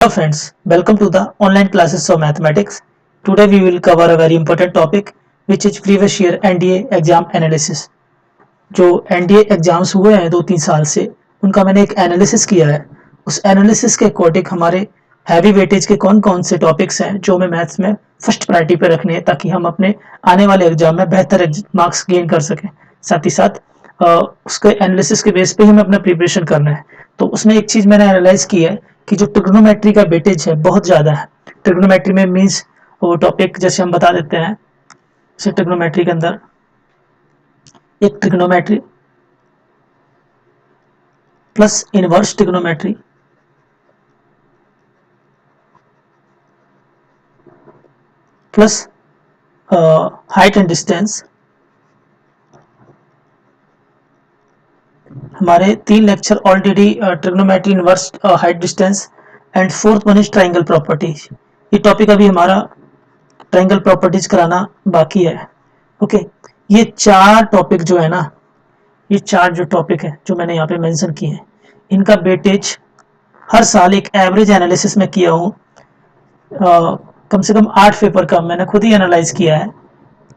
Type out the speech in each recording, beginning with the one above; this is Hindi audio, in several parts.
Hello friends, welcome to the online classes of mathematics. Today we will cover a very important topic which is previous year NDA exam analysis. जो NDA एग्जाम्स हुए हैं 2-3 साल से उनका मैंने एक एनालिसिस किया है। उस एनालिसिस के अकॉर्डिंग हमारे हैवी वेटेज के कौन कौन से टॉपिक्स हैं जो हमें मैथ्स में फर्स्ट प्रायोरिटी पे रखने हैं ताकि हम अपने आने वाले एग्जाम में बेहतर मार्क्स गेन कर सकें। साथ ही साथ उसके एनालिसिस के बेस पे ही हमें अपना प्रिपरेशन करना है। तो उसमें एक चीज़ मैंने एनालाइज की है कि जो ट्रिग्नोमेट्री का वेटेज है बहुत ज़्यादा है। ट्रिग्नोमेट्री में मीन्स वो टॉपिक जैसे हम बता देते हैं, जैसे ट्रिग्नोमेट्री के अंदर एक trigonometry plus inverse trigonometry plus height and distance, हमारे 3 lecture already trigonometry, inverse, height distance and fourth one is triangle properties. ये टॉपिक अभी हमारा ट्रायंगल प्रॉपर्टीज कराना बाकी है। ओके, ये 4 टॉपिक जो है ना, ये 4 जो टॉपिक है जो मैंने यहाँ पे मेंशन किए हैं, इनका वेटेज हर साल एक एवरेज एनालिसिस में किया हूँ। कम से कम 8 पेपर का मैंने खुद ही एनालाइज किया है।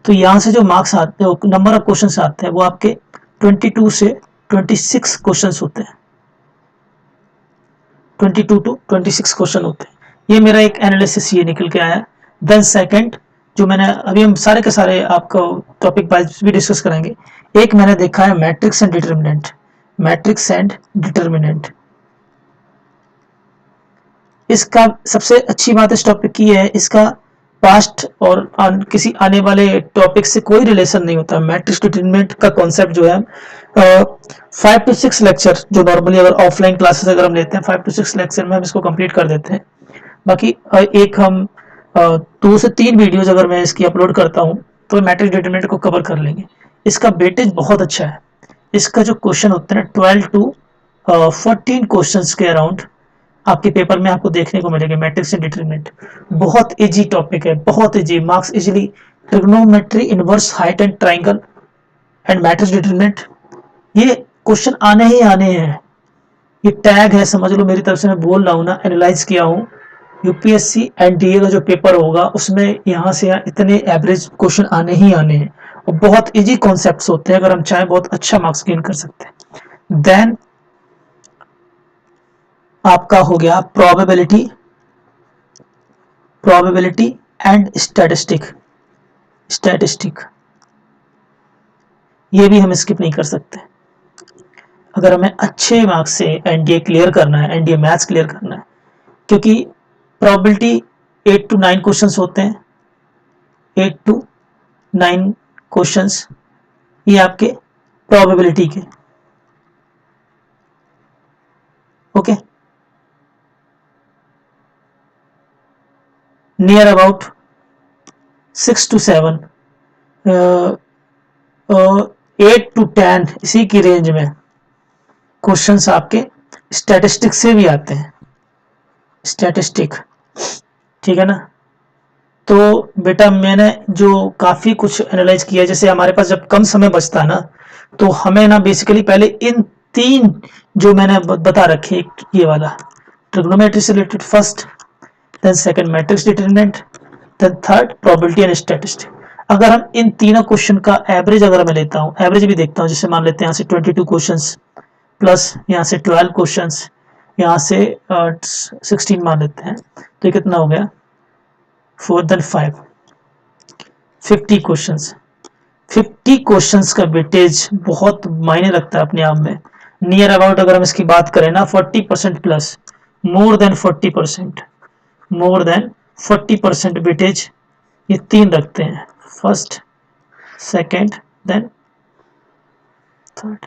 तो यहाँ से जो मार्क्स आते हैं, नंबर ऑफ क्वेश्चंस आते हैं, वो आपके 22 से 26 क्वेश्चंस होते हैं। 22 टू 26 क्वेश्चन होते हैं। ये मेरा एक एनालिसिस ये निकल के आया। देन सेकंड, जो मैंने अभी हम सारे के सारे आपको टॉपिक वाइज भी डिस्कस करेंगे। एक मैंने देखा है matrix and determinant. Matrix and determinant, इसका सबसे अच्छी बात इस टॉपिक की है, इसका पास्ट और किसी आने वाले टॉपिक से कोई रिलेशन नहीं होता। मैट्रिक्स डिटरमिनेंट का कॉन्सेप्ट जो है 5 to 6 लेक्चर, जो नॉर्मली अगर ऑफलाइन क्लासेस अगर हम लेते हैं 5 to 6 लेक्चर में हम इसको कंप्लीट कर देते हैं। बाकी एक हम 2 से 3 वीडियोज अगर मैं इसकी अपलोड करता हूँ तो मैट्रिक्स डिटरमिनेंट को कवर कर लेंगे। इसका वेटेज बहुत अच्छा है। इसका जो क्वेश्चन होते हैं 12 to 14 क्वेश्चंस के अराउंड आपके पेपर में आपको देखने को मिलेगा। मैट्रिक्स एंड डिटरमिनेंट बहुत इजी टॉपिक है, बहुत easy, marks easily. Trigonometry, inverse, height and triangle and matrix determinant, ये क्वेश्चन आने ही आने हैं। ये टैग है, समझ लो। मेरी तरफ से मैं बोल रहा हूँ ना, एनालाइज किया हूँ। यूपीएससी एनडीए का जो पेपर होगा उसमें यहाँ से यहाँ इतने एवरेज क्वेश्चन आने ही आने हैं और बहुत इजी कॉन्सेप्ट्स होते हैं। अगर हम चाहें बहुत अच्छा मार्क्स गेन कर सकते हैं। देन आपका हो गया probability, probability and statistic. Statistic ये भी हम स्किप नहीं कर सकते। अगर हमें अच्छे मार्क्स से एनडीए क्लियर करना है, एनडीए मैथ्स क्लियर करना है, क्योंकि प्रोबेबिलिटी 8 to 9 क्वेश्चंस होते हैं। 8 to 9 क्वेश्चंस ये आपके प्रोबेबिलिटी के। Okay, near about 6 to 7, 8 to 10 इसी की रेंज में क्वेश्चंस आपके स्टैटिस्टिक से भी आते हैं। स्टैटिस्टिक, ठीक है ना। तो बेटा मैंने जो काफ़ी कुछ एनालाइज किया, जैसे हमारे पास जब कम समय बचता है ना, तो हमें ना बेसिकली पहले इन 3 जो मैंने बता रखे, ये वाला ट्रिग्नोमेट्री से related first, then second matrix determinant, then third probability and statistic. अगर हम इन तीनों क्वेश्चन का एवरेज अगर मैं लेता हूँ, एवरेज भी देखता हूँ, जैसे मान लेते हैं यहाँ से 22 क्वेश्चंस प्लस यहाँ से 12 क्वेश्चंस, यहाँ से 16 मान लेते हैं, तो ये कितना हो गया 4 देन 5, 50 क्वेश्चंस। 50 क्वेश्चंस का वेटेज बहुत मायने रखता है अपने आप में। नियर अबाउट अगर हम इसकी बात करें ना 40% plus, more than 40%, more than 40% weightage ये 3 रखते हैं, फर्स्ट, सेकंड, देन थर्ड।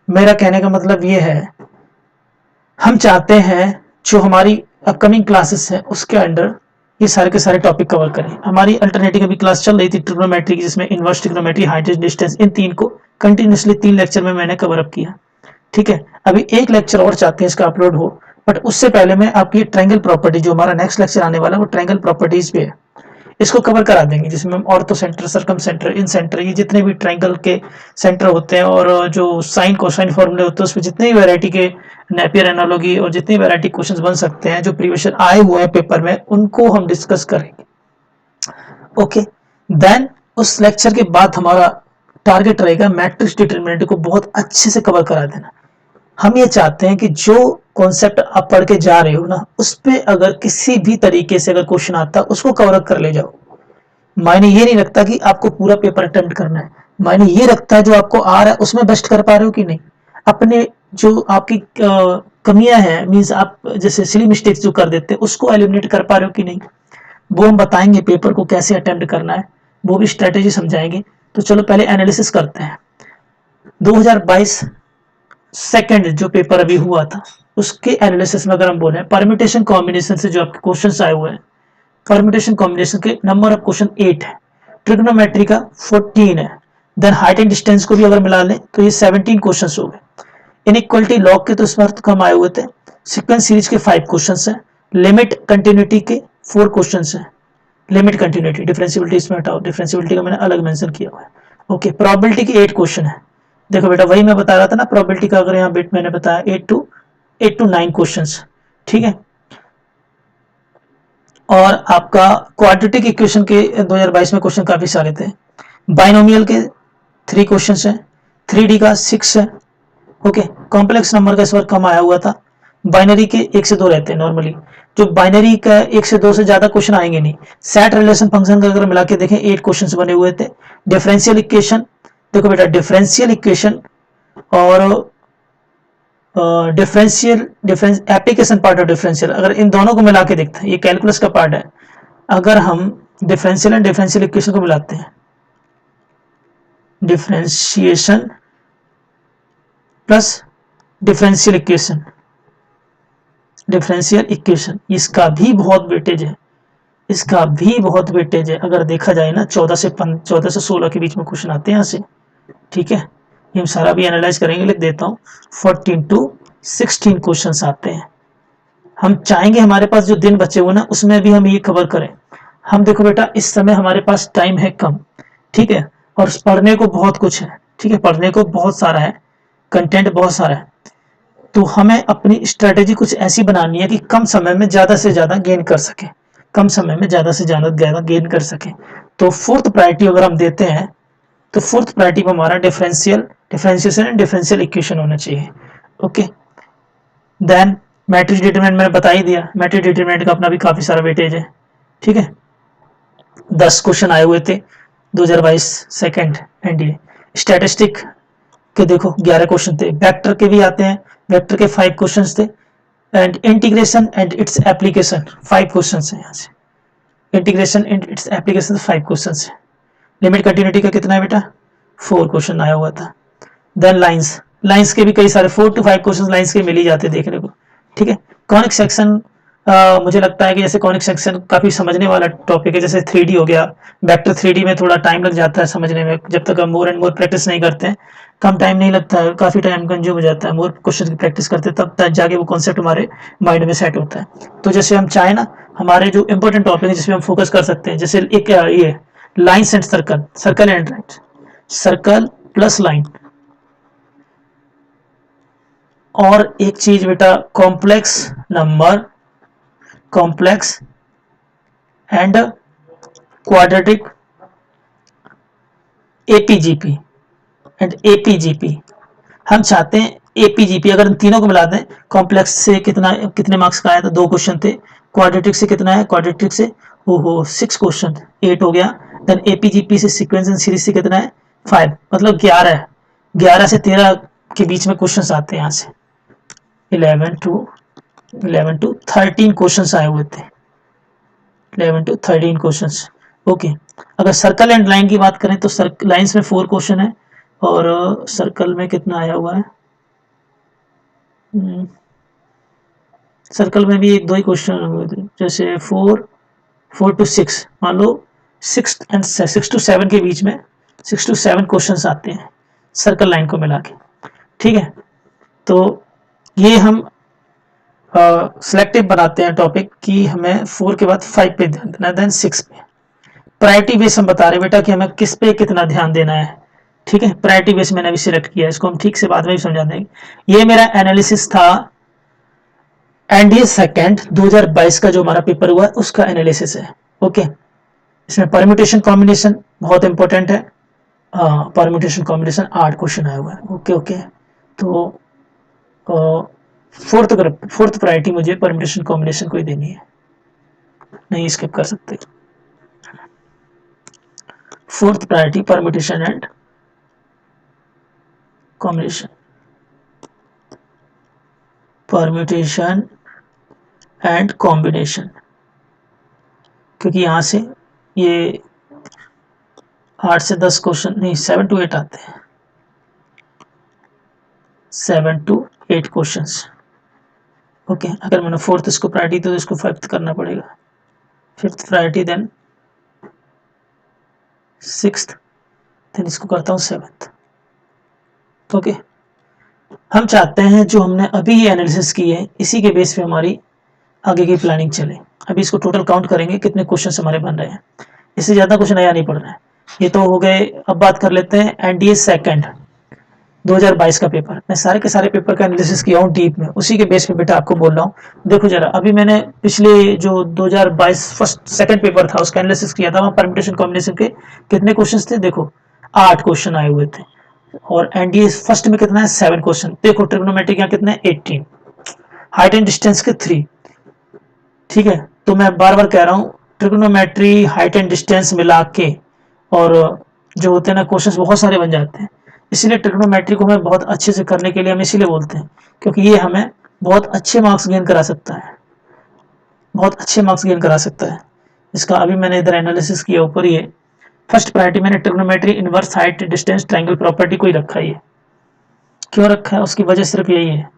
मेरा कहने का मतलब ये है, हम चाहते हैं जो हमारी अपकमिंग क्लासेस है उसके अंडर ये सारे के सारे टॉपिक कवर करें। हमारी अल्टरनेटिव अभी क्लास चल रही थी ट्रिग्नोमेट्री की, जिसमें इनवर्स ट्रिग्नोमेट्री, हाइट डिस्टेंस, इन 3 को कंटिन्यूसली 3 लेक्चर में मैंने कवर अप किया। ठीक है, अभी एक लेक्चर और चाहते हैं इसका अपलोड हो, बट उससे पहले मैं आपकी ट्रायंगल प्रॉपर्टी, जो हमारा नेक्स्ट लेक्चर आने वाला है वो ट्रायंगल प्रॉपर्टीज पे है। इसको कवर करा देंगे, जिसमें हम ऑर्थो सेंटर, सरकम सेंटर, इन सेंटर, ये जितने भी ट्रायंगल के सेंटर होते हैं और जो साइन कोसाइन फॉर्मूले होते हैं उसमें जितनी वैरायटी के नेपियर एनालॉजी और जितनी वैरायटी क्वेश्चंस बन सकते हैं जो प्रीवियस आए हुए हैं पेपर में, उनको हम डिस्कस करेंगे। ओके, देन उस लेक्चर के बाद हमारा टारगेट रहेगा मैट्रिक्स डिटरमिनेंट को बहुत अच्छे से कवर करा देना। हम ये चाहते हैं कि जो कॉन्सेप्ट आप पढ़ के जा रहे हो ना, उस पे अगर किसी भी तरीके से अगर क्वेश्चन आता है उसको कवर अप कर ले जाओ। मायने ये नहीं रखता कि आपको पूरा पेपर अटेम्प्ट करना है, मायने ये रखता है जो आपको आ रहा है उसमें बेस्ट कर पा रहे हो कि नहीं। अपने जो आपकी कमियां हैं, मीन्स आप जैसे सिली मिस्टेक्स जो कर देते हैं उसको एलिमिनेट कर पा रहे हो कि नहीं, वो हम बताएंगे। पेपर को कैसे अटेम्प्ट करना है वो भी स्ट्रेटेजी समझाएंगे। तो चलो पहले एनालिसिस करते हैं। 2022 सेकंड जो पेपर अभी हुआ था उसके एनालिसिस में अगर हम बोले परम्यूटेशन कॉम्बिनेशन से जो आपके क्वेश्चंस आए हुए हैं, परम्यूटेशन कॉम्बिनेशन के नंबर ऑफ क्वेश्चन 8 है, ट्रिग्नोमेट्री का 14 है, देन हाइट एंड डिस्टेंस को भी अगर मिला लें तो ये 17 क्वेश्चंस हो गए। इनइक्वालिटी लॉग के तो इस बार कम आए हुए थे। सीक्वेंस सीरीज के 5 क्वेश्चंस हैं। लिमिट कंटिन्यूटी के 4 क्वेश्चंस हैं। लिमिट कंटिन्यूटी, डिफरेंशियबिलिटी इसमें हटाओ, डिफरेंशियबिलिटी का मैंने अलग मेंशन किया हुआ है। ओके, प्रोबेबिलिटी के 8 क्वेश्चन है। देखो बेटा, वही मैं बता रहा था ना, प्रोबेबिलिटी का अगर यहाँ बिट मैंने बताया 8 to 9 क्वेश्चंस, ठीक है। और आपका क्वाड्रेटिक इक्वेशन के 2022 में क्वेश्चन काफी सारे थे। बाइनोमियल के 3 क्वेश्चंस हैं। 3D का 6 है। ओके, कॉम्प्लेक्स नंबर का इस बार कम आया हुआ था। बाइनरी के 1 से 2 रहते हैं नॉर्मली, जो बाइनरी का 1 से 2 से ज्यादा क्वेश्चन आएंगे नहीं। सेट रिलेशन फंक्शन का अगर मिला के देखें 8 क्वेश्चन बने हुए थे। डिफरेंशियल इक्वेशन, देखो बेटा डिफरेंशियल इक्वेशन और differential difference application part of differential, अगर इन दोनों को मिला के देखते हैं, ये कैलकुलस का पार्ट है। अगर हम डिफरेंशियल एंड डिफरेंशियल इक्वेशन को मिलाते हैं, differentiation plus differential equation, differential equation, इसका भी बहुत वेटेज है, इसका भी बहुत वेटेज है। अगर देखा जाए ना 14 से 16 के बीच में क्वेश्चन आते हैं यहाँ से, ठीक है। ये हम सारा भी एनालाइज करेंगे, लिख देता हूँ। 14 to 16 क्वेश्चन आते हैं। हम चाहेंगे हमारे पास जो दिन बचे हुए ना उसमें भी हम ये कवर करें। हम देखो बेटा, इस समय हमारे पास टाइम है कम, ठीक है, और पढ़ने को बहुत कुछ है, ठीक है, पढ़ने को बहुत सारा है, कंटेंट बहुत सारा है। तो हमें अपनी स्ट्रेटेजी कुछ ऐसी बनानी है कि कम समय में ज्यादा से ज्यादा गेन कर सके, कम समय में ज्यादा से ज्यादा गेन कर सके। तो फोर्थ प्रायोरिटी अगर हम देते हैं तो फोर्थ प्रायोरिटी में हमारा डिफरेंशिएशन एंड डिफरेंशियल इक्वेशन होना चाहिए। ओके, देन मैट्रिक्स डिटरमिनेंट मैंने बता ही दिया। मैट्रिक्स डिटरमिनेंट का अपना भी काफी सारा वेटेज है, ठीक है। 10 क्वेश्चन आए हुए थे 2022 सेकंड एनडीए। स्टैटिस्टिक के देखो 11 क्वेश्चन थे। वेक्टर के भी आते हैं, वेक्टर के 5 क्वेश्चन थे। And integration and its application 5 question है यहाँ से। Integration and its application 5 question है। लिमिट कंटिन्यूटी का कितना है बेटा, 4 क्वेश्चन आया हुआ था। देन लाइंस, लाइंस के भी कई सारे 4 to 5 क्वेश्चन लाइंस के मिल ही जाते देखने को, ठीक है। कॉनिक सेक्शन, मुझे लगता है कि जैसे कॉनिक सेक्शन काफी समझने वाला टॉपिक है। जैसे 3D हो गया, वेक्टर 3D में थोड़ा टाइम लग जाता है समझने में, जब तक हम मोर एंड मोर प्रैक्टिस नहीं करते हैं। कम टाइम नहीं लगता है, काफी टाइम कंज्यूम हो जाता है। मोर क्वेश्चन की प्रैक्टिस करते तब तक जाके वो कॉन्सेप्ट हमारे माइंड में सेट होता है। तो जैसे हम चाहे ना, हमारे जो इंपॉर्टेंट टॉपिक है जिसमें हम फोकस कर सकते हैं, जैसे एक ये lines and circle, circle and line, circle plus line, और एक चीज बेटा complex number, complex and quadratic, AP GP and AP GP. हम चाहते हैं एपीजीपी, अगर इन तीनों को मिला दें, कॉम्प्लेक्स से कितने मार्क्स का आया था, 2 क्वेश्चन थे। क्वाड्रेटिक से कितना है, क्वाड्रेटिक से 6 क्वेश्चन, 8 हो गया। देन एपीजीपी से सीक्वेंस एंड सीरीज से कितना है, 5, मतलब 11 से 13 के बीच में क्वेश्चन आते हैं यहाँ से। 11 to 13 क्वेश्चन आए हुए थे, 11 to 13 क्वेश्चंस। ओके, अगर सर्कल एंड लाइन की बात करें तो लाइंस में 4 क्वेश्चन है और सर्कल में कितना आया हुआ है, सर्कल में भी 1-2 ही क्वेश्चन हुए थे। जैसे 4 to 6, मान लो 6 to 7 के बीच में 6 to 7 क्वेश्चन आते हैं सर्कल लाइन को मिला के, ठीक है। तो ये हम सिलेक्टिव बनाते हैं टॉपिक कि हमें 4 के बाद 5 पे ध्यान देना, देन 6 पे। प्रायोरिटी बेस हम बता रहे बेटा कि हमें किस पे कितना ध्यान देना है, ठीक है। प्रायोरिटी बेस मैंने अभी सिलेक्ट किया, इसको हम ठीक से बाद में भी समझा देंगे। ये मेरा एनालिसिस था एनडीए सेकंड 2022 का जो हमारा पेपर हुआ है उसका एनालिसिस है, ओके। इसमें परम्यूटेशन कॉम्बिनेशन बहुत इंपॉर्टेंट है, परम्यूटेशन कॉम्बिनेशन 8 क्वेश्चन आया हुआ है, ओके ओके। तो फोर्थ प्रायोरिटी मुझे परम्यूटेशन कॉम्बिनेशन को ही देनी है, नहीं स्किप कर सकते। Fourth priority permutation and combination, permutation and combination, क्योंकि यहां से ये 8 से 10 क्वेश्चन नहीं 7 to 8 आते हैं, 7 to 8 क्वेश्चंस, ओके। अगर मैंने फोर्थ इसको प्रायोरिटी तो इसको फिफ्थ करना पड़ेगा, fifth priority then sixth, then इसको करता हूँ सेवंथ, ओके। हम चाहते हैं जो हमने अभी ये एनालिसिस की है इसी के बेस पे हमारी आगे की प्लानिंग चले। अभी इसको टोटल काउंट करेंगे कितने क्वेश्चन हमारे बन रहे हैं, इससे ज़्यादा कुछ नया नहीं पड़ रहा है। ये तो हो गए, अब बात कर लेते हैं एनडीए सेकंड 2022 का पेपर। मैं सारे के सारे पेपर का एनालिसिस किया हूँ डीप में, उसी के बेस पे बेटा आपको बोल रहा हूँ। देखो जरा, अभी मैंने पिछले जो 2022 फर्स्ट सेकंड पेपर था उसका एनालिसिस किया था, वहाँ परम्यूटेशन कॉम्बिनेशन के कितने क्वेश्चन थे, देखो 8 क्वेश्चन आए हुए थे। और एनडीए फर्स्ट में कितना है 7 क्वेश्चन। देखो ट्रिग्नोमेट्री यहाँ कितने 18, हाइट एंड डिस्टेंस के 3, ठीक है। तो मैं बार बार कह रहा हूँ ट्रिग्नोमेट्री हाइट एंड डिस्टेंस मिला के और जो होते हैं ना क्वेश्चंस बहुत सारे बन जाते हैं। इसीलिए ट्रिग्नोमेट्री को हमें बहुत अच्छे से करने के लिए हम इसीलिए बोलते हैं, क्योंकि ये हमें बहुत अच्छे मार्क्स गेन करा सकता है, बहुत अच्छे मार्क्स गेन करा सकता है। इसका अभी मैंने इधर एनालिसिस किया ऊपर, ये फर्स्ट प्रायोरिटी मैंने trigonometry inverse height distance triangle property को ही रखा है। क्यों रखा है, उसकी वजह सिर्फ यही है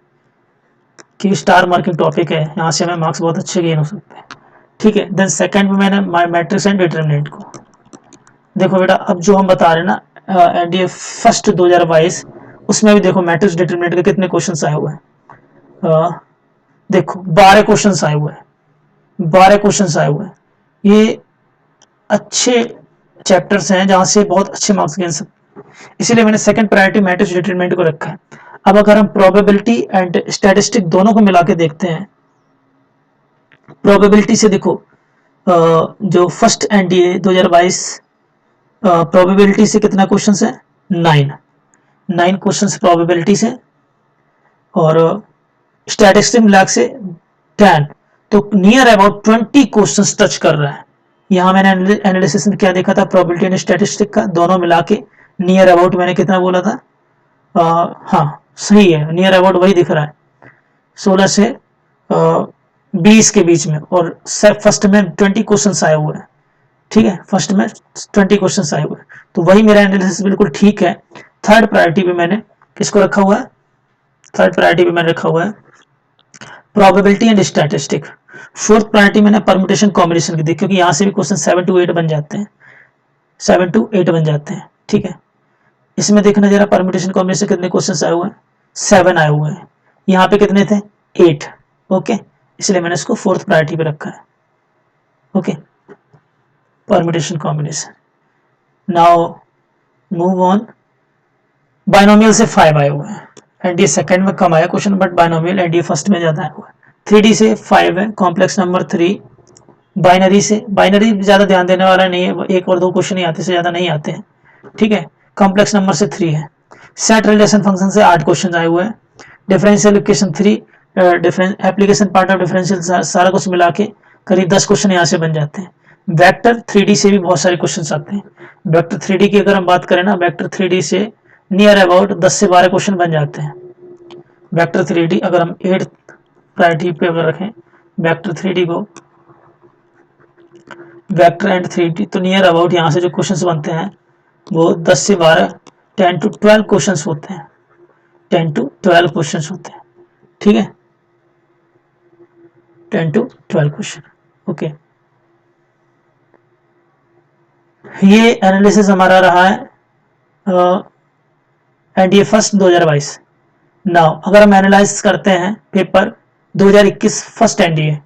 कि स्टार मार्किंग टॉपिक है, यहाँ से हमें मार्क्स बहुत अच्छे गेन हो सकते हैं, ठीक है। देन सेकंड में मैंने मैट्रिक्स एंड डिटरमिनेंट को, देखो बेटा अब जो हम बता रहे हैं ना एनडीए फर्स्ट 2022 उसमें भी देखो मैट्रिक्स डिटरमिनेंट के कितने क्वेश्चन आए हुए हैं, देखो 12 क्वेश्चन आए हुए हैं, 12 क्वेश्चन आए हुए हैं। ये अच्छे चैप्टर्स हैं जहां से बहुत अच्छे मार्क्स गिन सकते हैं, इसीलिए मैंने सेकंड प्रायोरिटी मैट्रिक्स डिटरमिनेंट को रखा है। अब अगर हम प्रोबेबिलिटी एंड स्टैटिस्टिक दोनों को मिला के देखते हैं, प्रोबेबिलिटी से देखो जो फर्स्ट एनडीए 2022 प्रोबेबिलिटी से कितना क्वेश्चन है 9 क्वेश्चन प्रोबेबिलिटी से, और स्टैटिस्टिक मिला से 10, तो नियर अबाउट 20 क्वेश्चंस टच कर रहा है। यहाँ मैंने एनालिसिस में क्या देखा था, प्रोबेबिलिटी एंड स्टैटिस्टिक का दोनों मिला के नियर अबाउट मैंने कितना बोला था, हाँ सही है, नियर अबाउट वही दिख रहा है 16 से 20 के बीच में। और फर्स्ट में 20 क्वेश्चन आए हुए हैं, ठीक है, फर्स्ट में 20 क्वेश्चन आए हुए हैं, तो वही मेरा एनालिसिस बिल्कुल ठीक है। थर्ड प्रायोरिटी पे मैंने किसको रखा हुआ है, थर्ड प्रायोरिटी पे मैंने रखा हुआ है probability and statistic. Fourth priority मैंने परम्यूटेशन कॉम्बिनेशन की दी, क्योंकि यहाँ से भी क्वेश्चन 7 to 8 बन जाते हैं, 7 to 8 बन जाते हैं, ठीक है। इसमें देखना जरा परम्यूटेशन कॉम्बिनेशन कितने क्वेश्चन आए हुए हैं, 7 आए हुए हैं, यहाँ पे कितने थे 8, ओके। इसलिए मैंने इसको फोर्थ प्रायोरिटी पे रखा है, okay, permutation combination. Now move on, binomial से 5 आए हुए हैं, एनडीए सेकंड में कम आया question, but binomial NDA first में ज्यादा आया हुआ है। 3D से 5 है, कॉम्प्लेक्स नंबर 3, बाइनरी से, बाइनरी ज्यादा ध्यान देने वाला नहीं है, एक और दो क्वेश्चन ही आते से ज्यादा नहीं आते हैं, ठीक है। कॉम्प्लेक्स नंबर से 3 है, सेट रिलेशन फंक्शन से 8 क्वेश्चन आए हुए हैं, differential equation 3, difference application part of differential, सारा कुछ मिला के करीब 10 क्वेश्चन यहाँ से बन जाते हैं। वेक्टर 3D से भी बहुत सारे क्वेश्चन आते हैं। वेक्टर 3D की अगर हम बात करें ना, वेक्टर 3D से नियर अबाउट 10 से 12 क्वेश्चन बन जाते हैं। वेक्टर 3D अगर हम 8 प्रायोरिटी पे अगर रखें वेक्टर 3D को, वेक्टर एंड 3D, तो नियर अबाउट यहाँ से जो क्वेश्चंस बनते हैं वो 10 से 12, 10 to 12 क्वेश्चंस होते हैं, 10 to 12 क्वेश्चंस होते हैं, ठीक है, 10 to 12 क्वेश्चन, ओके। ये एनालिसिस हमारा रहा है एनडीए फर्स्ट 2022। नाउ अगर हम एनालाइज करते हैं पेपर 2021 फर्स्ट एनडीए,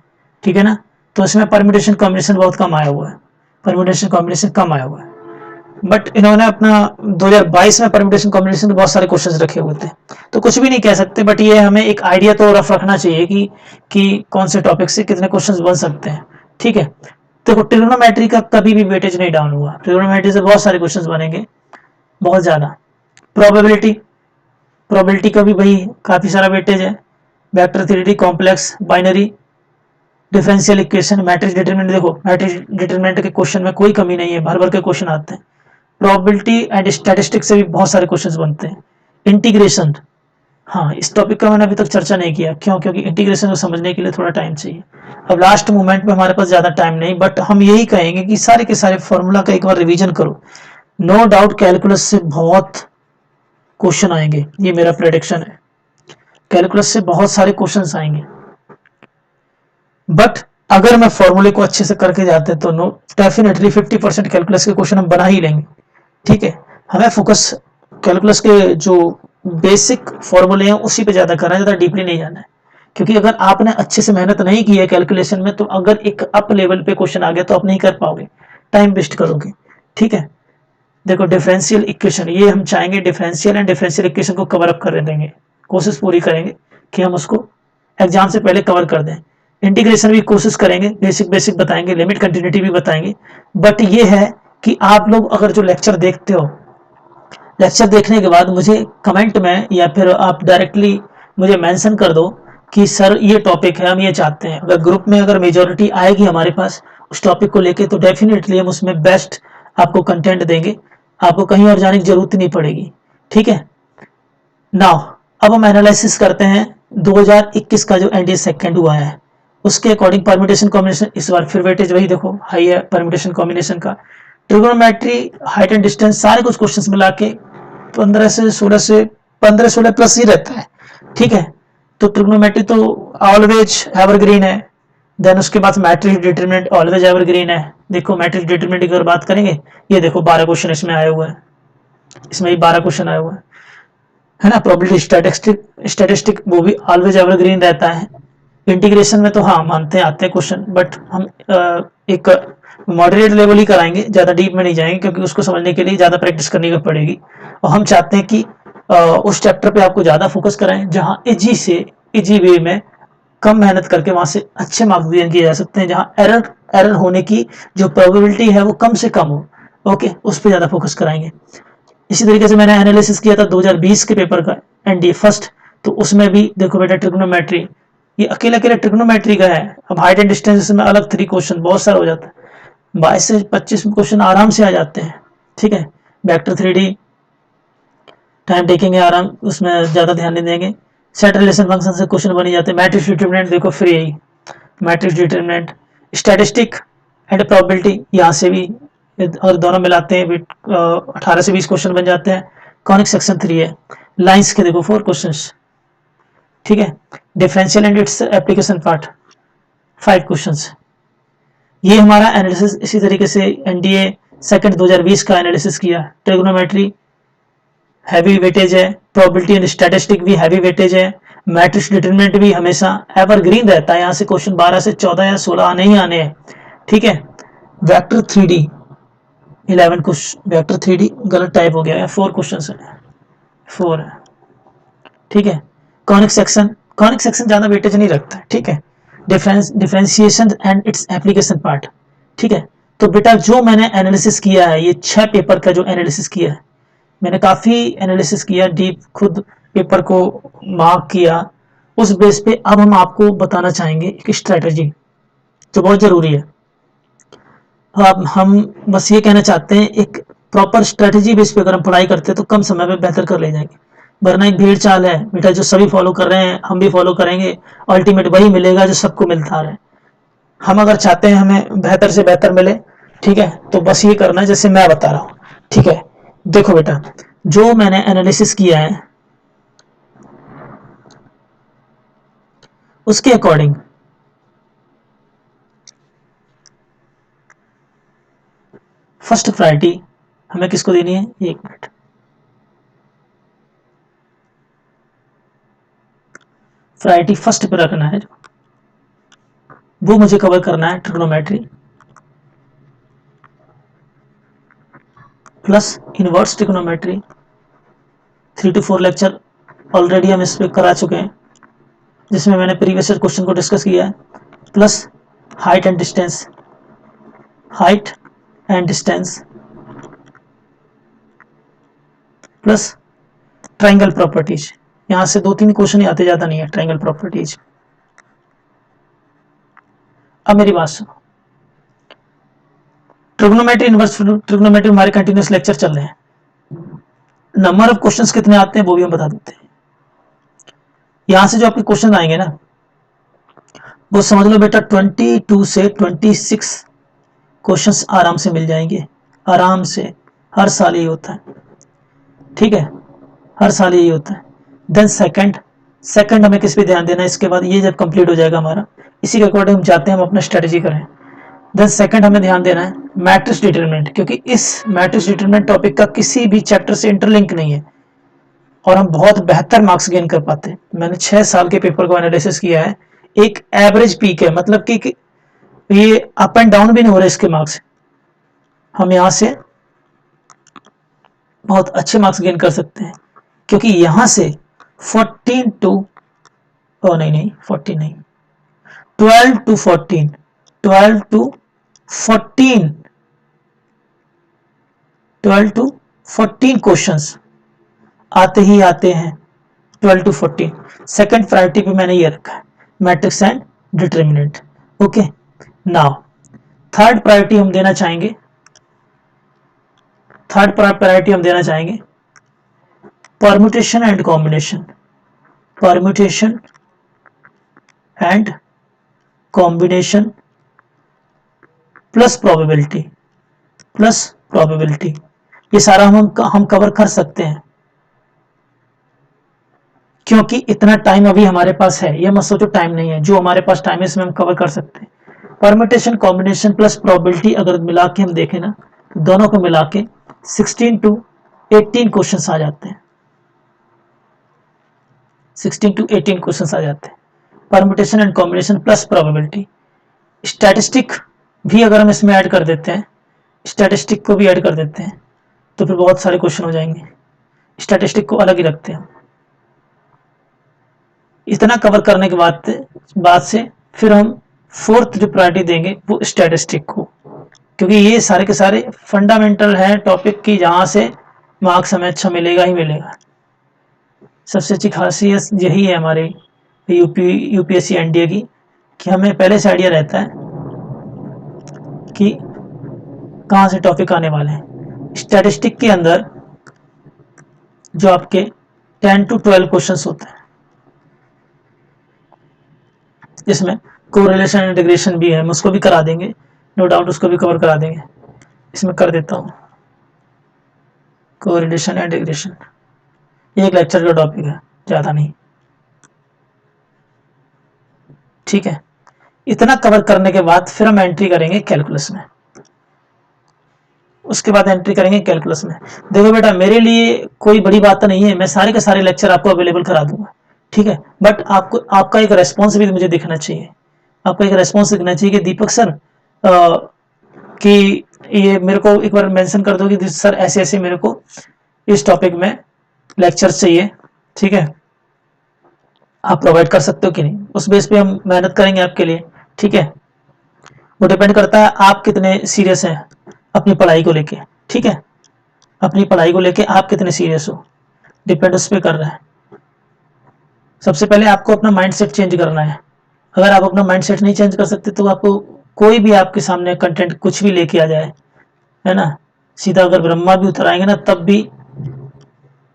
ठीक है ना, तो इसमें परम्यूटेशन कॉम्बिनेशन बहुत कम आया हुआ है, परम्यूटेशन कॉम्बिनेशन कम आया हुआ है, बट इन्होंने अपना 2022 में परम्यूटेशन कॉम्बिनेशन के बहुत सारे क्वेश्चंस रखे हुए थे, तो कुछ भी नहीं कह सकते, बट ये हमें एक आइडिया तो रफ रखना चाहिए कि कौन से टॉपिक से कितने क्वेश्चंस बन सकते हैं। ठीक है, देखो ट्रिग्नोमेट्री का कभी भी वेटेज नहीं डाउन हुआ, ट्रिग्नोमेट्री से बहुत सारे क्वेश्चंस बनेंगे, बहुत ज्यादा। प्रोबेबिलिटी का भी भाई काफी सारा वेटेज है। Vector theory, complex, binary, differential equation, matrix determinant, देखो मैट्रिक्स डिटरमिनेंट के क्वेश्चन में कोई कमी नहीं है, भर भर के क्वेश्चन आते हैं। प्रोबेबिलिटी एंड स्टैटिस्टिक्स से भी बहुत सारे क्वेश्चंस बनते हैं। इंटीग्रेशन, हाँ इस टॉपिक का मैंने अभी तक चर्चा नहीं किया, क्यों? क्योंकि इंटीग्रेशन को समझने के लिए थोड़ा टाइम चाहिए। अब लास्ट मोमेंट में हमारे पास ज्यादा टाइम नहीं, बट हम यही कहेंगे कि सारे के सारे फॉर्मूला का एक बार रिवीजन करो। नो डाउट कैलकुलस से बहुत क्वेश्चन आएंगे, ये मेरा प्रेडिक्शन है। कैलकुलस से बहुत सारे क्वेश्चंस आएंगे, बट अगर मैं फॉर्मूले को अच्छे से करके जाते तो नो डेफिनेटली 50% कैलकुलस के क्वेश्चन हम बना ही लेंगे। ठीक है, हमें फोकस कैलकुलस के जो बेसिक फॉर्मूले हैं उसी पे ज्यादा करना है, ज्यादा डीपली नहीं जाना है, क्योंकि अगर आपने अच्छे से मेहनत नहीं की है कैलकुलेशन में, तो अगर एक अप लेवल पे क्वेश्चन आ गया तो आप नहीं कर पाओगे, टाइम वेस्ट करोगे। ठीक है, देखो डिफरेंशियल इक्वेशन, ये हम चाहेंगे डिफरेंशियल एंड डिफरेंशियल इक्वेशन को कवर अप कर देंगे, कोशिश पूरी करेंगे कि हम उसको एग्जाम से पहले कवर कर दें। इंटीग्रेशन भी कोशिश करेंगे, बेसिक बेसिक बताएंगे, लिमिट कंटिन्यूटी भी बताएंगे। बट ये है कि आप लोग अगर जो लेक्चर देखते हो, लेक्चर देखने के बाद मुझे कमेंट में या फिर आप डायरेक्टली मुझे मेंशन कर दो कि सर ये टॉपिक है, हम ये चाहते हैं। अगर ग्रुप में अगर मेजोरिटी आएगी हमारे पास उस टॉपिक को लेके, तो डेफिनेटली हम उसमें बेस्ट आपको कंटेंट देंगे, आपको कहीं और जाने की जरूरत नहीं पड़ेगी। ठीक है, नाउ अब हम एनालिसिस करते हैं 2021 का जो एनडीए सेकंड हुआ है, उसके अकॉर्डिंग परम्यूटेशन कॉम्बिनेशन। इस बार फिर वेटेज वही देखो हाई है परम्यूटेशन कॉम्बिनेशन का। ट्रिगोनोमेट्री, हाइट एंड डिस्टेंस, सारे कुछ क्वेश्चंस मिला के 15 से 16 से 15-16 प्लस ही रहता है। ठीक है, तो ट्रिग्नोमेट्री तो ऑलवेज एवरग्रीन है। देन उसके बाद मैट्रिक्स डिटरमिनेंट ऑलवेज एवरग्रीन है। देखो मैट्रिक्स डिटरमिनेंट की अगर बात करेंगे, ये देखो 12 क्वेश्चन इसमें आए हुए हैं, इसमें भी 12 क्वेश्चन आए हुए हैं, है ना। प्रोबेबिलिटी स्टैटिस्टिक वो भी ऑलवेज एवरग्रीन रहता है। इंटीग्रेशन में तो हाँ मानते हैं आते हैं क्वेश्चन, बट हम एक मॉडरेट लेवल ही कराएंगे, ज्यादा डीप में नहीं जाएंगे, क्योंकि उसको समझने के लिए ज्यादा प्रैक्टिस करनी पड़ेगी। और हम चाहते हैं कि उस चैप्टर पे आपको ज्यादा फोकस कराएं जहां इजी वे में कम मेहनत करके वहां से अच्छे मार्क्स गेन किए जा सकते हैं, जहां एरर होने की जो प्रोबेबिलिटी है वो कम से कम हो। ओके, उस पर ज्यादा फोकस कराएंगे। इसी तरीके से मैंने एनालिसिस किया था 2020 के पेपर का एनडीए फर्स्ट, तो उसमें भी देखो बेटा ट्रिग्नोमेट्री, ये अकेले अकेले ट्रिग्नोमेट्री का है। अब हाइट एंड डिस्टेंस में अलग 3 क्वेश्चन बहुत सारा हो जाता है, 22 से 25 क्वेश्चन आराम से आ जाते हैं। ठीक है, वेक्टर 3D टाइम टेकिंग है, आराम उसमें ज्यादा ध्यान नहीं देंगे। सेट रिलेशन फंक्शन से क्वेश्चन बन जाते हैं। मैट्रिक्स डिटरमिनेंट देखो फ्री है, matrix determinant, statistic and probability यहाँ से भी, और दोनों मिलाते हैं 18 से 20 क्वेश्चन बन जाते हैं। कॉनिक सेक्शन 3 है। लाइंस के देखो 4 क्वेश्चन। ठीक है, differential and its application part 5 questions. ये हमारा एनालिसिस। इसी तरीके से एनडीए सेकंड 2020 का एनालिसिस किया। ट्रिग्नोमेट्री हैवी वेटेज है, प्रोबेबिलिटी एंड स्टैटिस्टिक भी हैवी वेटेज है, मैट्रिक्स डिटरमिनेंट भी हमेशा एवरग्रीन रहता है, यहाँ से क्वेश्चन 12 से 14 या 16 आने ही आने हैं। ठीक है, vector 3D 11 question, vector 3D गलत टाइप हो गया है, 4 क्वेश्चन है, 4 है। ठीक है, कॉनिक सेक्शन ज्यादा वेटेज नहीं रखता है। ठीक है, differentiation and its application part. ठीक है, तो बेटा जो मैंने एनालिसिस किया है, ये 6 पेपर का जो एनालिसिस किया है, मैंने काफी एनालिसिस किया, डीप खुद पेपर को मार्क किया। उस बेस पे अब हम आपको बताना चाहेंगे एक स्ट्रेटजी जो बहुत जरूरी है। अब हम बस ये कहना चाहते हैं, एक प्रॉपर स्ट्रेटजी बेस पे अगर हम पढ़ाई करते हैं तो कम समय में बेहतर कर ले जाएंगे। वरना एक भीड़ चाल है बेटा, जो सभी फॉलो कर रहे हैं हम भी फॉलो करेंगे, अल्टीमेट वही मिलेगा जो सबको मिलता है। हम अगर चाहते हैं हमें बेहतर से बेहतर मिले, ठीक है, तो बस ये करना है जैसे मैं बता रहा हूँ। ठीक है, देखो बेटा जो मैंने एनालिसिस किया है उसके अकॉर्डिंग फर्स्ट प्रायोरिटी हमें किसको देनी है, 1 मिनट। प्रायोरिटी फर्स्ट पे रखना है, वो मुझे कवर करना है trigonometry. Plus inverse trigonometry, 3 to 4 lecture already हम इस पर करा चुके हैं, जिसमें मैंने प्रीवियस क्वेश्चन को डिस्कस किया है, plus height and distance, height and distance, plus triangle properties. यहां से 2-3 क्वेश्चन ही आते, ज्यादा नहीं है ट्रायंगल प्रॉपर्टीज। अब मेरी बात सुनो, ट्रिग्नोमेट्री, इनवर्स ट्रिग्नोमेट्री हमारे कंटिन्यूस लेक्चर चल रहे हैं। नंबर ऑफ क्वेश्चंस कितने आते हैं वो भी हम बता देते हैं। यहां से जो आपके क्वेश्चन आएंगे ना, वो समझ लो बेटा 22 से 26 क्वेश्चंस आराम से मिल जाएंगे, आराम से। हर साल यही होता है, ठीक है, हर साल यही होता है। देन सेकंड हमें किस पे ध्यान देना है, इसके बाद ये जब कंप्लीट हो जाएगा हमारा, इसी के अकॉर्डिंग हम चाहते हैं हम अपना स्ट्रेटेजी करें। देन सेकंड हमें ध्यान देना है मैट्रिक्स डिटरमिनेंट, क्योंकि इस मैट्रिक्स डिटरमिनेंट टॉपिक का किसी भी चैप्टर से इंटरलिंक नहीं है और हम बहुत बेहतर मार्क्स गेन कर पाते हैं। मैंने 6 साल के पेपर को एनालिसिस किया है, एक एवरेज पीक है, मतलब कि ये अप एंड डाउन भी नहीं हो रहे इसके मार्क्स। हम यहां से बहुत अच्छे मार्क्स गेन कर सकते हैं, क्योंकि यहां से 14 टू नहीं 14 नहीं, 12 टू 14, 12 टू 14, 12 टू 14 क्वेश्चंस आते ही आते हैं, 12 टू 14। सेकंड प्रायोरिटी पे मैंने ये रखा है, matrix and determinant. Okay, now third priority हम देना चाहेंगे, permutation and combination, permutation and combination plus probability, ये सारा हम कवर कर सकते हैं, क्योंकि इतना टाइम अभी हमारे पास है। ये मत सोचो टाइम नहीं है, जो हमारे पास टाइम है इसमें हम कवर कर सकते हैं। परम्यूटेशन, कॉम्बिनेशन प्लस प्रोबेबिलिटी अगर मिला के हम देखें ना, दोनों को मिला के 16 टू 18 क्वेश्चंस आ जाते हैं, 16 टू 18 क्वेश्चंस आ जाते हैं। Permutation and combination plus probability. Statistic भी अगर हम इसमें ऐड कर देते हैं, स्टैटिस्टिक को भी ऐड कर देते हैं, तो फिर बहुत सारे क्वेश्चन हो जाएंगे। स्टैटिस्टिक को अलग ही रखते हैं। इतना कवर करने के बाद से फिर हम फोर्थ जो प्रायोरिटी देंगे वो स्टैटिस्टिक को, क्योंकि ये सारे के सारे फंडामेंटल है टॉपिक की, जहां से मार्क्स हमें अच्छा मिलेगा ही मिलेगा। सबसे अच्छी खासियत यही है हमारे यूपीएससी एनडीए की, कि हमें पहले से आइडिया रहता है कि कहां से टॉपिक आने वाले हैं। स्टैटिस्टिक के अंदर जो आपके 10 टू 12 क्वेश्चंस होते हैं, जिसमें कोरिलेशन एंड इंटीग्रेशन भी है, हम उसको भी करा देंगे, नो डाउट उसको भी कवर करा देंगे। इसमें कर देता हूं कोरिलेशन एंड इंटीग्रेशन, एक लेक्चर का टॉपिक है, ज्यादा नहीं, ठीक है। इतना कवर करने के बाद फिर हम एंट्री करेंगे कैलकुलस में, उसके बाद एंट्री करेंगे कैलकुलस में। देखो बेटा, मेरे लिए कोई बड़ी बात तो नहीं है, मैं सारे के सारे लेक्चर आपको अवेलेबल करा दूंगा, ठीक है, बट आपको आपका एक रेस्पॉन्स भी मुझे दिखना चाहिए, आपको एक रेस्पॉन्स दिखना चाहिए कि दीपक सर कि ये मेरे को एक बार मेंशन कर दो कि सर ऐसे ऐसे मेरे को इस टॉपिक में लेक्चर चाहिए, ठीक है, आप प्रोवाइड कर सकते हो कि नहीं। उस बेस पे हम मेहनत करेंगे आपके लिए, ठीक है। वो डिपेंड करता है आप कितने सीरियस हैं अपनी पढ़ाई को लेके, ठीक है, अपनी पढ़ाई को लेके आप कितने सीरियस हो, डिपेंड उस पर कर रहा है। सबसे पहले आपको अपना माइंडसेट चेंज करना है। अगर आप अपना माइंडसेट नहीं चेंज कर सकते तो आपको कोई भी आपके सामने कंटेंट कुछ भी लेके आ जाए, है ना, सीधा अगर ब्रह्मा भी उतर आएंगे ना,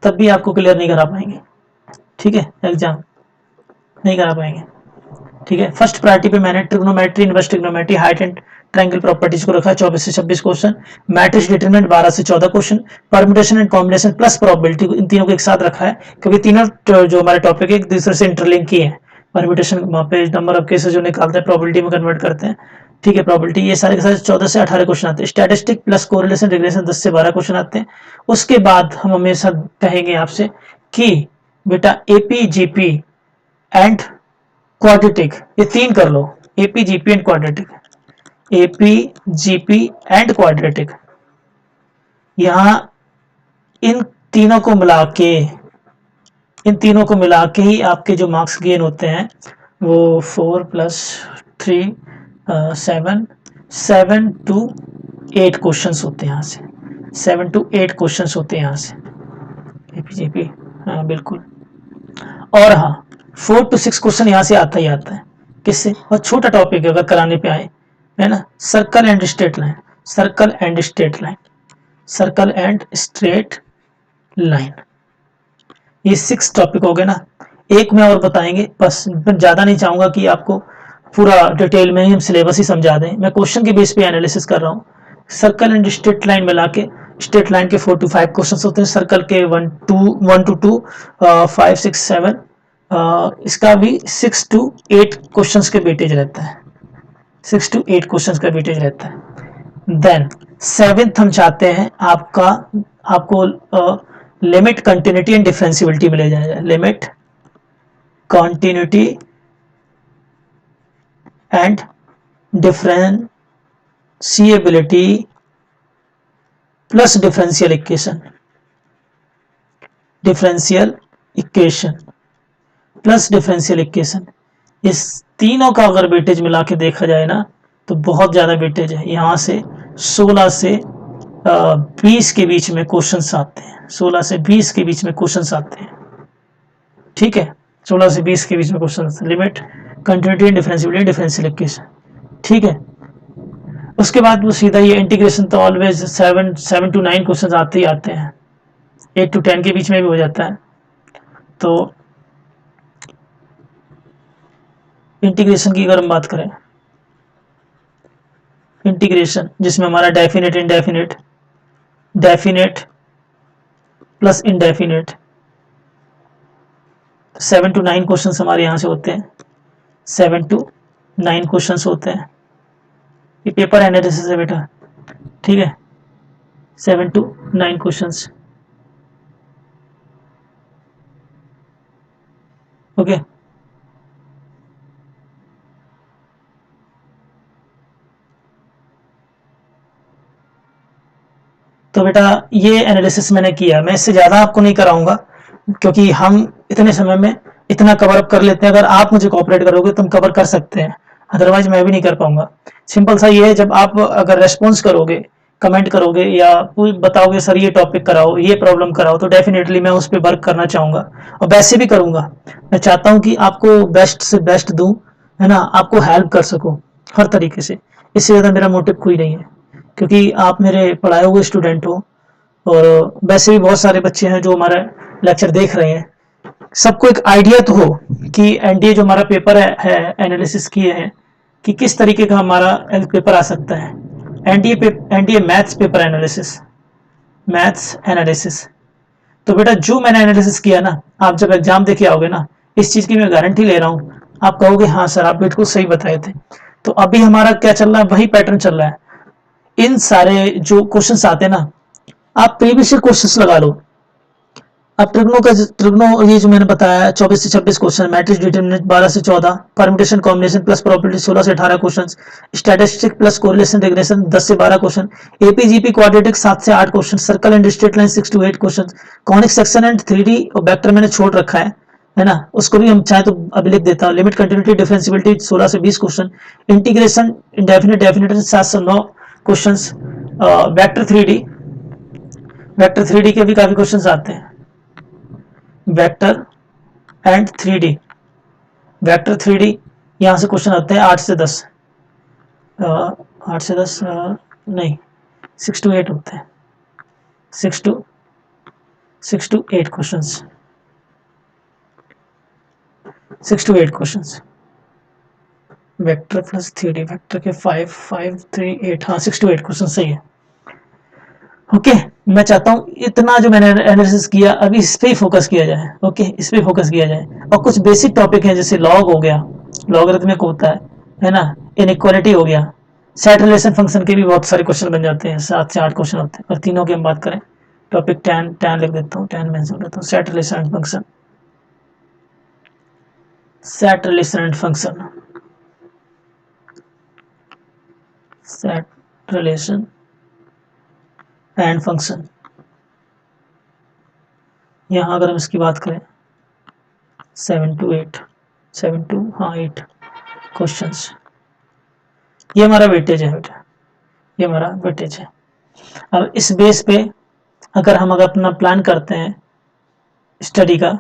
तब भी आपको क्लियर नहीं करा पाएंगे, ठीक है, एग्जाम नहीं करा पाएंगे, ठीक है। फर्स्ट प्रायोरिटी पे मैंने trigonometry, inverse trigonometry, height and triangle properties को रखा है 24 से 26 क्वेश्चन, मैट्रिक्स डिटरमिनेंट 12 से 14 question, permutation and combination plus probability, इन तीनों को एक साथ रखा है, क्योंकि तीनों जो हमारे टॉपिक है एक दूसरे से इंटरलिंक की है। परम्यूटेशन वहाँ पे नंबर ऑफ केसेस जो निकालते हैं प्रोबेबिलिटी में कन्वर्ट करते हैं, ठीक है, प्रोबेबिलिटी, ये सारे के सारे 14 से 18 क्वेश्चन आते हैं। स्टैटिस्टिक प्लस कोरिलेशन रिग्रेशन 10 से 12 क्वेश्चन आते हैं। उसके बाद हम हमेशा कहेंगे आपसे कि बेटा एपी, जीपी एंड क्वाड्रेटिक, ये 3 कर लो, AP, GP and quadratic, AP, GP and quadratic, यहाँ इन तीनों को मिला के ही आपके जो मार्क्स गेन होते हैं वो 4+3 7 7 to 8 क्वेश्चंस होते हैं यहाँ से, 7 to 8 क्वेश्चंस होते हैं यहाँ से एपीजीपी। हाँ बिल्कुल। और हाँ 4 to 6 क्वेश्चन यहाँ से आता ही आता है। किससे? और छोटा टॉपिक है अगर कराने पे आए, है ना, circle and straight line, circle and straight line, circle and straight line, ये 6 टॉपिक हो गए ना। एक में और बताएंगे बस, मैं ज़्यादा नहीं चाहूँगा कि आपको पूरा डिटेल में ही हम सिलेबस ही समझा दें, मैं क्वेश्चन के बेस पे एनालिसिस कर रहा हूँ। सर्कल एंड स्ट्रेट लाइन मिला के, स्ट्रेट लाइन के 4 to 5 क्वेश्चन होते हैं, सर्कल के 1 to 2 5 6 7, इसका भी 6 to 8 क्वेश्चंस के वेटेज रहता है, 6 to 8 क्वेश्चंस का वेटेज रहता है। देन 7th हम चाहते हैं आपको लिमिट कंटिन्यूटी एंड डिफरेंशियबिलिटी मिले जाएगा, limit continuity and differentiability plus differential equation plus differential equation, इस तीनों का अगर वेटेज मिला के देखा जाए ना तो बहुत ज्यादा वेटेज है। यहाँ से 16 से 20 के बीच में क्वेश्चंस आते हैं, 16 से 20 के बीच में क्वेश्चंस आते हैं, ठीक है, 16 से 20 के बीच में question, limit continuity and differentiability differential equation, ठीक है। उसके बाद वो सीधा ये इंटीग्रेशन तो ऑलवेज 7 to 9 क्वेश्चन आते ही आते हैं, 8 to 10 के बीच में भी हो जाता है। तो इंटीग्रेशन की अगर हम बात करें, इंटीग्रेशन जिसमें हमारा definite indefinite, definite plus indefinite, 7 to 9 question हमारे यहाँ से होते हैं, 7 to 9 क्वेश्चन होते हैं। ये पेपर एनालिसिस है बेटा, ठीक है, 7 to 9 क्वेश्चंस, ओके। तो बेटा ये एनालिसिस मैंने किया, मैं इससे ज़्यादा आपको नहीं कराऊंगा क्योंकि हम इतने समय में इतना कवर अप कर लेते हैं। अगर आप मुझे कोऑपरेट करोगे तो हम कवर कर सकते हैं, अदरवाइज मैं भी नहीं कर पाऊंगा। सिंपल सा ये है, जब आप अगर रेस्पॉन्स करोगे, कमेंट करोगे या बताओगे सर ये टॉपिक कराओ, ये प्रॉब्लम कराओ, तो डेफिनेटली मैं उस पर वर्क करना चाहूँगा और वैसे भी करूँगा। मैं चाहता हूँ कि आपको बेस्ट से बेस्ट दूँ, है ना, आपको हेल्प कर सकूँ हर तरीके से। इससे ज़्यादा मेरा मोटिव कोई नहीं है क्योंकि आप मेरे पढ़ाए हुए स्टूडेंट हो और वैसे भी बहुत सारे बच्चे हैं जो हमारा लेक्चर देख रहे हैं। सबको एक आइडिया तो हो कि एनडीए जो हमारा पेपर है एनालिसिस किए हैं कि किस तरीके का हमारा पेपर आ सकता है। NDA maths paper analysis, maths analysis. तो बेटा जो मैंने एनालिसिस किया ना, आप जब एग्जाम देके आओगे ना, इस चीज की मैं गारंटी ले रहा हूँ, आप कहोगे हाँ सर आप बिल्कुल सही बताए थे। तो अभी हमारा क्या चल रहा है, वही पैटर्न चल रहा है। इन सारे जो क्वेश्चंस आते हैं ना, आप प्रीवियस क्वेश्चंस लगा लो। अब ट्रिग्नो ये जो मैंने बताया 24 से 26 क्वेश्चन, मैट्रिक्स डिटरमिनेंट 12 से 14, परम्यूटेशन कॉम्बिनेशन प्लस प्रोबेबिलिटी 16 से 18 question, statistic plus correlation regression 10 से 12 क्वेश्चन, एपीजीपी क्वाड्रेटिक 7 से 8 question, circle and straight line 6 to 8 question, conic section and 3D और वेक्टर मैंने छोड़ रखा है ना, उसको भी हम चाहे तो अभी लिख देता हूँ। लिमिट कंटिन्यूटी डिफरेंशियबिलिटी 16 से 20 क्वेश्चन, इंटीग्रेशन इंडेफिनिट डेफिनेट 7 से 9 question, vector 3D, vector 3D के भी काफी क्वेश्चन आते हैं। Vector and 3D, vector 3D यहाँ से क्वेश्चन आते हैं 8 से 10, 8 से 10 नहीं 6 to 8 होते हैं, 6 to 8 questions, 6 to 8 questions, vector plus 3D, vector के 5 5 3 8, हाँ 6 to 8 क्वेश्चन सही है, ओके। मैं चाहता हूँ इतना जो मैंने एनालिसिस किया अभी इस पे ही फोकस किया जाए, ओके, इस पे फोकस किया जाए। और कुछ बेसिक टॉपिक हैं जैसे लॉग हो गया, लॉगरिथमिक होता है ना, इनइक्वालिटी हो गया, सेट रिलेशन फंक्शन के भी बहुत सारे क्वेश्चन बन जाते हैं, 7 से 8 क्वेश्चन होते हैं। और तीनों की हम बात करें, टॉपिक 10 10 लिख देता हूँ, 10 मेंशन लेता हूँ, set relation function, set relation function, set relation and function, यहाँ अगर हम इसकी बात करें 7 to 8 क्वेश्चंस, ये हमारा वेटेज है बेटा, ये हमारा वेटेज है। अब इस बेस पे अगर हम अपना प्लान करते हैं स्टडी का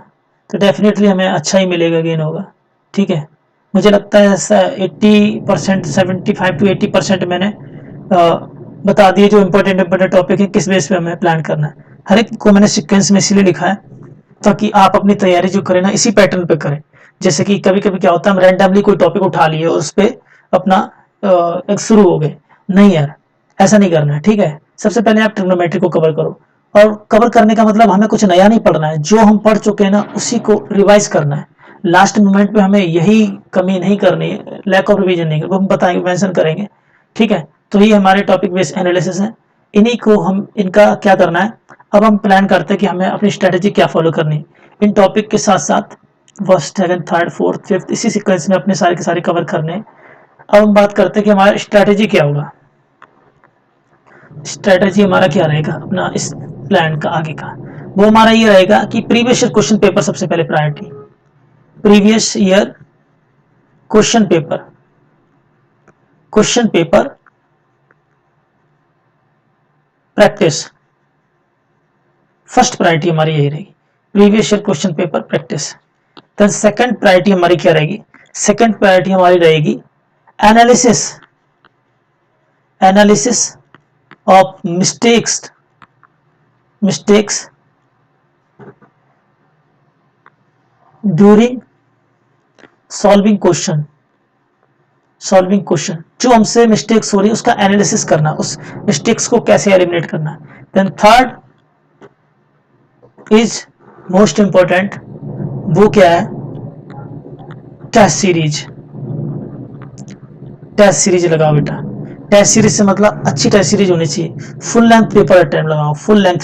तो डेफिनेटली हमें अच्छा ही मिलेगा, गेन होगा। ठीक है, मुझे लगता है 80%, 75 to 80% मैंने बता दिए जो इम्पोर्टेंट टॉपिक है, किस बेस पे हमें प्लान करना है। हर एक को मैंने सीक्वेंस में इसीलिए लिखा है ताकि आप अपनी तैयारी जो करें ना इसी पैटर्न पे करें। जैसे कि कभी कभी क्या होता है, हम रैंडमली कोई टॉपिक उठा लिए और उस पर अपना एक शुरू हो गए, नहीं यार ऐसा नहीं करना है। ठीक है, सबसे पहले आप ट्रिग्नोमेट्री को कवर करो, और कवर करने का मतलब हमें कुछ नया नहीं पढ़ना है, जो हम पढ़ चुके हैं ना उसी को रिवाइज करना है। लास्ट मोमेंट पे हमें यही कमी नहीं करनी है, लैक ऑफ रिवीजन नहीं, वो हम बताएंगे, मेंशन करेंगे। ठीक है, तो ये हमारे टॉपिक बेस्ड एनालिसिस है, इन्हीं को हम इनका क्या करना है। अब हम प्लान करते हैं कि हमें अपनी स्ट्रेटेजी क्या फॉलो करनी है। इन टॉपिक के साथ साथ first, second, third, fourth, fifth इसी सीक्वेंस में अपने सारे के सारे कवर करने हैं। अब हम बात करते हैं कि हमारा स्ट्रेटेजी क्या होगा। स्ट्रेटेजी हमारा क्या रहेगा अपना इस प्लान का आगे का, वो हमारा ये रहेगा कि प्रीवियस ईयर क्वेश्चन पेपर सबसे पहले priority, previous year question paper practice, first priority हमारी यही रहेगी, previous year question paper practice. Then second priority हमारी क्या रहेगी, सेकंड प्रायोरिटी हमारी रहेगी analysis of mistakes during solving question, जो हमसे मिस्टेक्स हो रही है उसका एनालिसिस करना, उस मिस्टेक्स को कैसे एलिमिनेट करना। Then third is most important, वो क्या है, टेस्ट सीरीज लगाओ बेटा। टेस्ट सीरीज से मतलब अच्छी टेस्ट सीरीज होनी चाहिए, फुल लेंथ पेपर अटेम्प्ट लगाओ, full length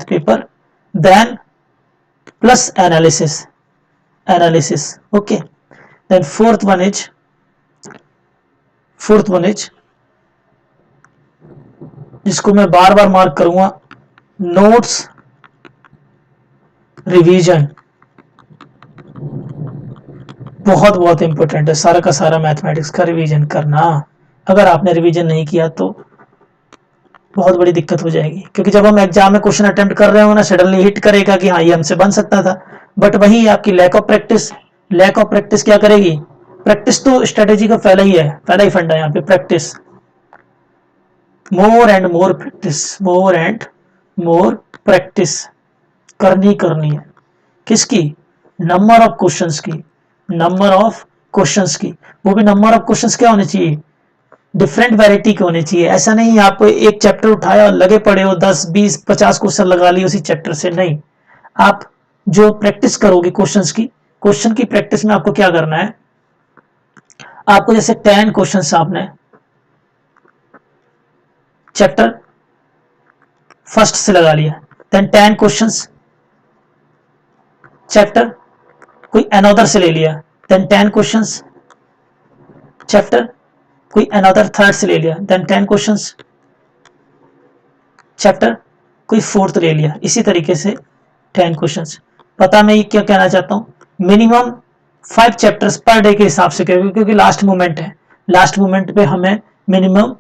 paper, then plus analysis. Okay, then fourth one is जिसको मैं बार बार मार्क करूंगा, नोट्स रिवीजन, बहुत इंपॉर्टेंट है। सारा का सारा मैथमेटिक्स का रिवीजन करना, अगर आपने रिवीजन नहीं किया तो बहुत बड़ी दिक्कत हो जाएगी, क्योंकि जब हम एग्जाम में क्वेश्चन अटेम्प्ट कर रहे हो ना, सडनली हिट करेगा कि हाँ ये हमसे बन सकता था, बट वही आपकी लैक ऑफ प्रैक्टिस क्या करेगी। प्रैक्टिस तो स्ट्रेटेजी का पहला ही फंडा है यहाँ पे, practice, more and more practice करनी है। किसकी, नंबर ऑफ क्वेश्चंस की, वो भी नंबर ऑफ क्वेश्चंस क्या होने चाहिए, डिफरेंट वैरायटी के होने चाहिए। ऐसा नहीं आप एक चैप्टर उठाया और लगे पड़े हो 10, 20, 50 क्वेश्चन लगा लिए उसी चैप्टर से, नहीं। आप जो प्रैक्टिस करोगे क्वेश्चन की प्रैक्टिस में आपको क्या करना है, आपको जैसे 10 क्वेश्चन आपने चैप्टर फर्स्ट से लगा लिया, देन 10 क्वेश्चंस चैप्टर कोई अनदर से ले लिया, देन 10 क्वेश्चंस चैप्टर कोई अनदर थर्ड से ले लिया, देन 10 क्वेश्चंस चैप्टर कोई फोर्थ ले लिया। इसी तरीके से 10 क्वेश्चंस। पता मैं क्या कहना चाहता हूँ, मिनिमम 5 चैप्टर्स पर डे के हिसाब से, क्योंकि लास्ट मोमेंट है, लास्ट मोमेंट पे हमें मिनिमम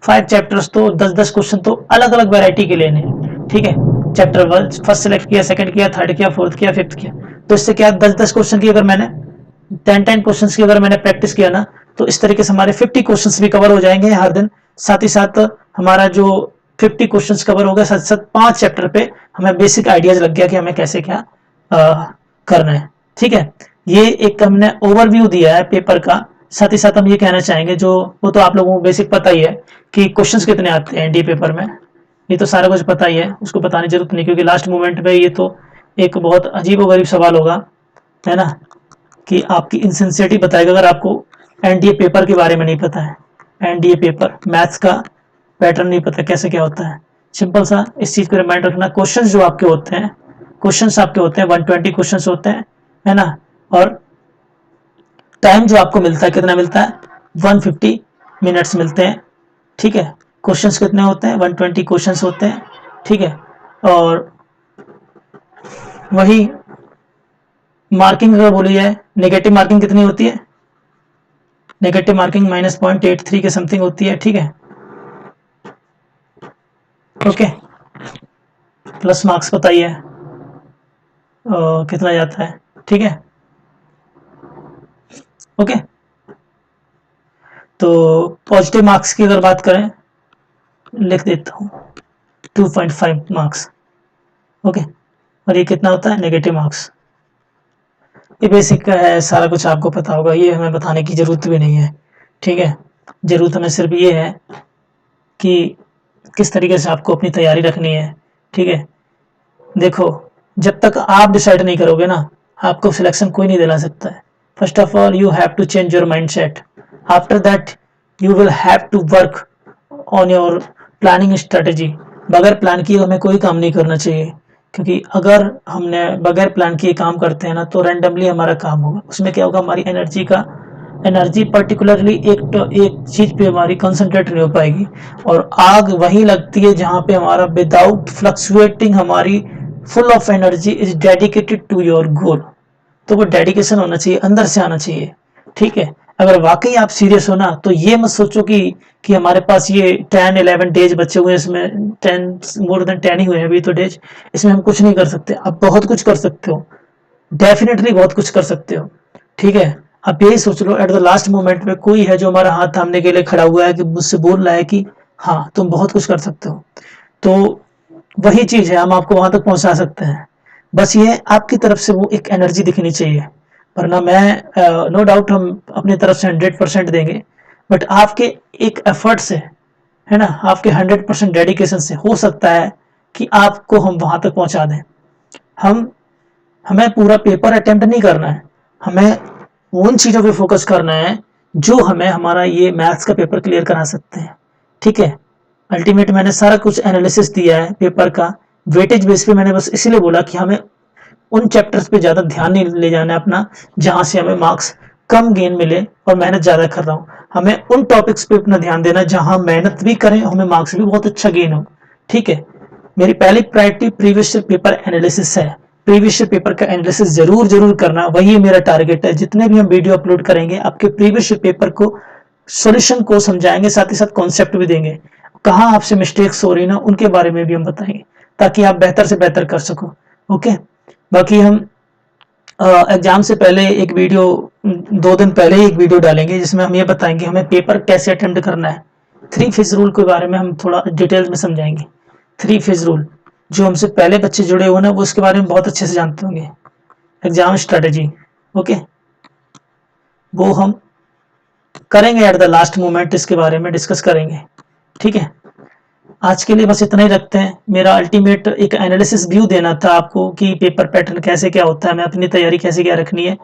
5 चैप्टर्स तो 10-10 क्वेश्चन तो अलग अलग वैरायटी के लेने हैं। ठीक है, चैप्टर 1 फर्स्ट सेलेक्ट किया, सेकंड किया, थर्ड किया, फोर्थ किया, फिफ्थ किया, तो इससे क्या 10-10 क्वेश्चन की अगर मैंने 10 क्वेश्चंस की अगर मैंने प्रैक्टिस किया ना, तो इस तरीके से हमारे 50 क्वेश्चंस भी कवर हो जाएंगे हर दिन। साथ ही साथ हमारा जो 50 क्वेश्चंस कवर हो गया, साथ साथ 5 चैप्टर पे हमें बेसिक आइडियाज लग गया कि हमें कैसे क्या करना है। ठीक है, ये एक हमने ओवरव्यू दिया है पेपर का। साथ ही साथ हम ये कहना चाहेंगे, जो वो तो आप लोगों को बेसिक पता ही है कि क्वेश्चंस कितने आते हैं एनडीए पेपर में, ये तो सारा कुछ पता ही है, उसको बताने की जरूरत नहीं, क्योंकि लास्ट मोमेंट पे ये तो एक बहुत अजीबोगरीब सवाल होगा, है ना, कि आपकी इनसिंसियरिटी बताएगा अगर आपको एनडीए पेपर के बारे में नहीं पता है। एनडीए पेपर मैथ्स का पैटर्न नहीं पता कैसे क्या होता है। सिंपल सा इस चीज को रिमाइंड रखना, क्वेश्चंस जो आपके होते हैं, 120 क्वेश्चंस होते हैं, है ना, और टाइम जो आपको मिलता है कितना मिलता है, 150 मिनट्स मिलते हैं, ठीक है। क्वेश्चंस कितने होते हैं, 120 क्वेश्चंस होते हैं, ठीक है। और वही मार्किंग अगर बोली जाए, नेगेटिव मार्किंग कितनी होती है, नेगेटिव मार्किंग -0.83 के समथिंग होती है, ठीक है। ओके, प्लस मार्क्स बताइए कितना जाता है, ठीक है। ओके, तो पॉजिटिव मार्क्स की अगर बात करें, लिख देता हूँ 2.5 मार्क्स, ओके। और ये कितना होता है, नेगेटिव मार्क्स। ये बेसिक का है, सारा कुछ आपको पता होगा, ये हमें बताने की जरूरत भी नहीं है, ठीक है। जरूरत हमें सिर्फ ये है कि किस तरीके से आपको अपनी तैयारी रखनी है, ठीक है। देखो, जब तक आप डिसाइड नहीं करोगे ना, आपको सिलेक्शन कोई नहीं दिला सकता है। First of all you have to change your mindset, after that you will have to work on your planning strategy. बगैर प्लान किए हमें कोई काम नहीं करना चाहिए, क्योंकि अगर हमने बगैर प्लान किए काम करते हैं ना, तो रैंडमली हमारा काम होगा, उसमें क्या होगा, हमारी एनर्जी पर्टिकुलरली एक चीज पे हमारी कंसंट्रेट नहीं हो पाएगी, और आग वहीं लगती है जहां पे हमारा विदाउट फ्लक्चुएटिंग हमारी full of energy is dedicated to your goal. तो वो डेडिकेशन होना चाहिए, अंदर से आना चाहिए, ठीक है। अगर वाकई आप सीरियस हो ना, तो ये मत सोचो कि हमारे पास ये 10-11 डेज बचे हुए हैं, इसमें 10 मोर देन 10 ही हुए हैं अभी तो डेज, इसमें हम कुछ नहीं कर सकते। आप बहुत कुछ कर सकते हो, डेफिनेटली बहुत कुछ कर सकते हो, ठीक है। आप यही सोच लो, एट द लास्ट मोमेंट में कोई है जो हमारा हाथ थामने के लिए खड़ा हुआ है, कि मुझसे बोल रहा है कि हाँ तुम बहुत कुछ कर सकते हो। तो वही चीज है, हम आपको वहां तक पहुंचा सकते हैं, बस ये आपकी तरफ से वो एक एनर्जी दिखनी चाहिए। वरना मैं नो डाउट हम अपनी तरफ से 100% देंगे, बट आपके एक एफर्ट से, है ना, आपके 100% डेडिकेशन से हो सकता है कि आपको हम वहां तक पहुंचा दें। हम हमें पूरा पेपर अटेम्प्ट नहीं करना है, हमें उन चीजों पे फोकस करना है जो हमें हमारा ये मैथ्स का पेपर क्लियर करा सकते हैं, ठीक है। अल्टीमेट मैंने सारा कुछ एनालिसिस दिया है पेपर का, वेटेज बेस पे मैंने बस इसीलिए बोला कि हमें उन चैप्टर्स पे ज्यादा ध्यान नहीं ले जाना है अपना, जहां से हमें मार्क्स कम गेन मिले और मेहनत ज्यादा कर रहा हूँ। हमें उन टॉपिक्स पे अपना ध्यान देना जहां मेहनत भी करें, हमें मार्क्स भी बहुत अच्छा गेन हो, ठीक है। मेरी पहली प्रायोरिटी प्रीवियस पेपर एनालिसिस है, प्रीवियस पेपर का एनालिसिस जरूर करना, वही मेरा टारगेट है। जितने भी हम वीडियो अपलोड करेंगे, आपके प्रीवियस पेपर को सॉल्यूशन को समझाएंगे, साथ ही साथ कॉन्सेप्ट भी देंगे, कहाँ आपसे मिस्टेक्स हो रही ना उनके बारे में भी हम बताएंगे, ताकि आप बेहतर से बेहतर कर सको, ओके। बाकी हम एग्जाम से पहले एक वीडियो, 2 दिन पहले ही एक वीडियो डालेंगे, जिसमें हम ये बताएंगे हमें पेपर कैसे अटेम्प्ट करना है। 3 फेज रूल के बारे में हम थोड़ा डिटेल में समझाएंगे। 3 फेज रूल, जो हमसे पहले बच्चे जुड़े हुए ना, वो उसके बारे में बहुत अच्छे से जानते होंगे। एग्जाम स्ट्रेटेजी, ओके, वो हम करेंगे एट द लास्ट मोमेंट, इसके बारे में डिस्कस करेंगे, ठीक है। आज के लिए बस इतना ही रखते हैं। मेरा अल्टीमेट एक एनालिसिस व्यू देना था आपको कि पेपर पैटर्न कैसे क्या होता है, हमें अपनी तैयारी कैसे क्या रखनी है।